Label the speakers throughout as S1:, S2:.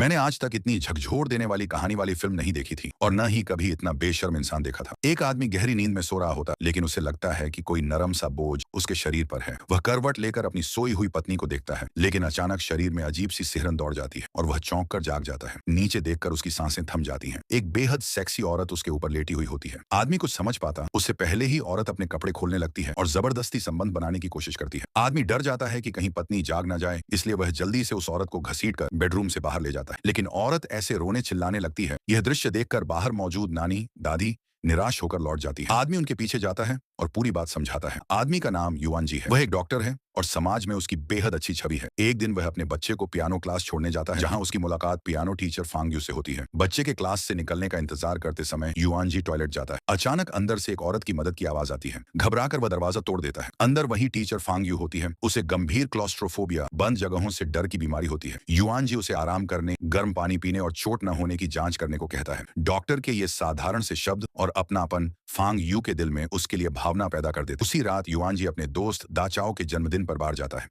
S1: मैंने आज तक इतनी झकझोर देने वाली कहानी वाली फिल्म नहीं देखी थी और न ही कभी इतना बेशर्म इंसान देखा था। एक आदमी गहरी नींद में सो रहा होता, लेकिन उसे लगता है कि कोई नरम सा बोझ उसके शरीर पर है। वह करवट लेकर अपनी सोई हुई पत्नी को देखता है, लेकिन अचानक शरीर में अजीब सी सिहरन दौड़ जाती है और वह चौंक कर जाग जाता है। नीचे देखकर उसकी सांसें थम जाती हैं। एक बेहद सेक्सी औरत उसके ऊपर लेटी हुई होती है। आदमी कुछ समझ पाता उससे पहले ही औरत अपने कपड़े खोलने लगती है और जबरदस्ती संबंध बनाने की कोशिश करती है। आदमी डर जाता है कि कहीं पत्नी जाग ना जाए, इसलिए वह जल्दी से उस औरत को घसीटकर बेडरूम से बाहर ले जाता है, लेकिन औरत ऐसे रोने चिल्लाने लगती है। यह दृश्य देखकर बाहर मौजूद नानी दादी निराश होकर लौट जाती है। आदमी उनके पीछे जाता है और पूरी बात समझाता है। आदमी का नाम युआन जी है। वह एक डॉक्टर है और समाज में उसकी बेहद अच्छी छवि है। एक दिन वह अपने बच्चे को पियानो क्लास छोड़ने जाता है, जहां उसकी मुलाकात पियानो टीचर फांग यू से होती है। बच्चे के क्लास से निकलने का इंतजार करते समय युआन जी टॉयलेट जाता है। अचानक अंदर से एक औरत की मदद की आवाज आती है। घबराकर वह दरवाजा तोड़ देता है। अंदर वही टीचर फांग यू होती है। उसे गंभीर क्लॉस्ट्रोफोबिया, बंद जगहों से डर की बीमारी होती है। युआन जी उसे आराम करने, गर्म पानी पीने और चोट न होने की जांच करने को कहता है। डॉक्टर के ये साधारण से शब्द और अपनापन फांग यू के दिल में उसके लिए भावना पैदा कर देते। उसी रात युआन जी अपने दोस्त दाचाओ के जन्मदिन पर बाहर जाता है।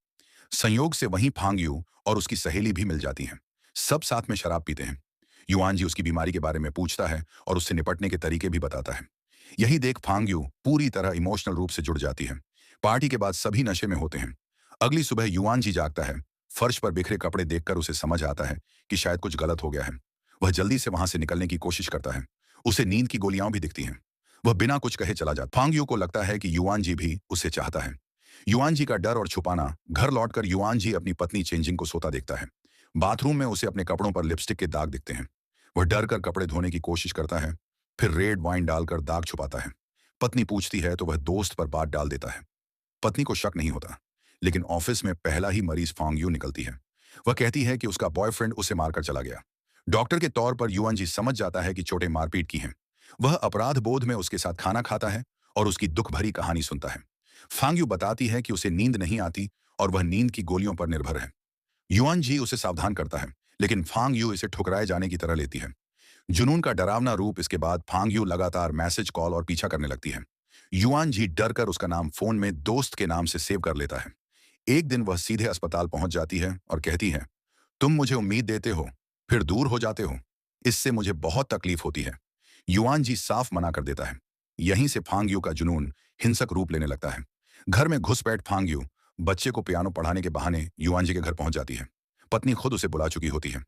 S1: संयोग से वहीं फांग यू और उसकी सहेली भी मिल जाती हैं। सब साथ में शराब पीते हैं। युआन जी उसकी बीमारी के बारे में पूछता है और उससे निपटने के तरीके भी बताता है। यही देख फांग यू पूरी तरह इमोशनल रूप से जुड़ जाती है। पार्टी के बाद सभी नशे में होते हैं। अगली सुबह युआन जी जागता है। फर्श पर बिखरे कपड़े देखकर उसे समझ आता है कि शायद कुछ गलत हो गया है। वह जल्दी से वहां से निकलने की कोशिश करता है। उसे नींद की गोलियां भी दिखती हैं। वह बिना कुछ कहे चला जाता। फांग यू को लगता है कि युआन जी भी उसे चाहता है। युआन जी का डर और छुपाना। घर लौटकर युआन जी अपनी पत्नी चेंजिंग को सोता देखता है। बाथरूम में उसे अपने कपड़ों पर लिपस्टिक के दाग दिखते हैं। वह डर कर कपड़े धोने की कोशिश करता है, फिर रेड वाइन डालकर दाग छुपाता है। पत्नी पूछती है तो वह दोस्त पर बात डाल देता है। पत्नी को शक नहीं होता, लेकिन ऑफिस में पहला ही मरीज फांग यू निकलती है। वह कहती है कि उसका बॉयफ्रेंड उसे मारकर चला गया। डॉक्टर के तौर पर युआन जी समझ जाता है कि चोटें मारपीट की हैं। वह अपराध बोध में उसके साथ खाना खाता है और उसकी दुख भरी कहानी सुनता है। फांग यू बताती है कि उसे नींद नहीं आती और वह नींद की गोलियों पर निर्भर है। युआन जी उसे सावधान करता है, लेकिन फांग यू इसे ठुकराए जाने की तरह लेती है। जुनून का डरावना रूप इसके बाद फांग यू लगातार मैसेज, कॉल और पीछा करने लगती है। युआन जी डर कर उसका नाम फोन में दोस्त के नाम से सेव कर लेता है। एक दिन वह सीधे अस्पताल पहुंच जाती है और कहती है, तुम मुझे उम्मीद देते हो, फिर दूर हो जाते हो। इससे मुझे बहुत तकलीफ होती है। युआन जी साफ मना कर देता है। यहीं से फांग यू का जुनून हिंसक रूप लेने लगता है। घर में घुसपैठ फांग यू बच्चे को पियानो पढ़ाने के बहाने युआन जी के घर पहुंच जाती है। पत्नी खुद उसे बुला चुकी होती है।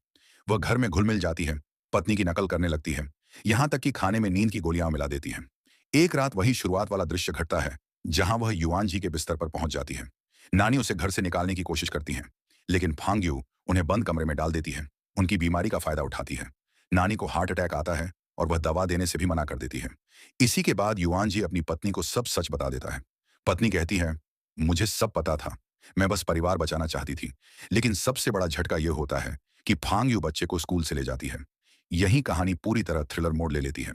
S1: वह घर में घुल मिल जाती है, पत्नी की नकल करने लगती है, यहां तक कि खाने में नींद की गोलियां मिला देती है। एक रात वही शुरुआत वाला दृश्य घटता है, जहां वह युआन जी के बिस्तर पर पहुंच जाती है। नानी उसे घर से निकालने की कोशिश करती है, लेकिन फांग यू उन्हें बंद कमरे में डाल देती है। उनकी बीमारी का फायदा उठाती है। नानी को हार्ट अटैक आता है और वह दवा देने से भी मना कर देती है। इसी के बाद युआन जी अपनी पत्नी को सब सच बता देता है। पत्नी कहती है, मुझे सब पता था, मैं बस परिवार बचाना चाहती थी। लेकिन सबसे बड़ा झटका यह होता है कि फांग यू बच्चे को स्कूल से ले जाती है। यही कहानी पूरी तरह थ्रिलर मोड़ ले लेती है।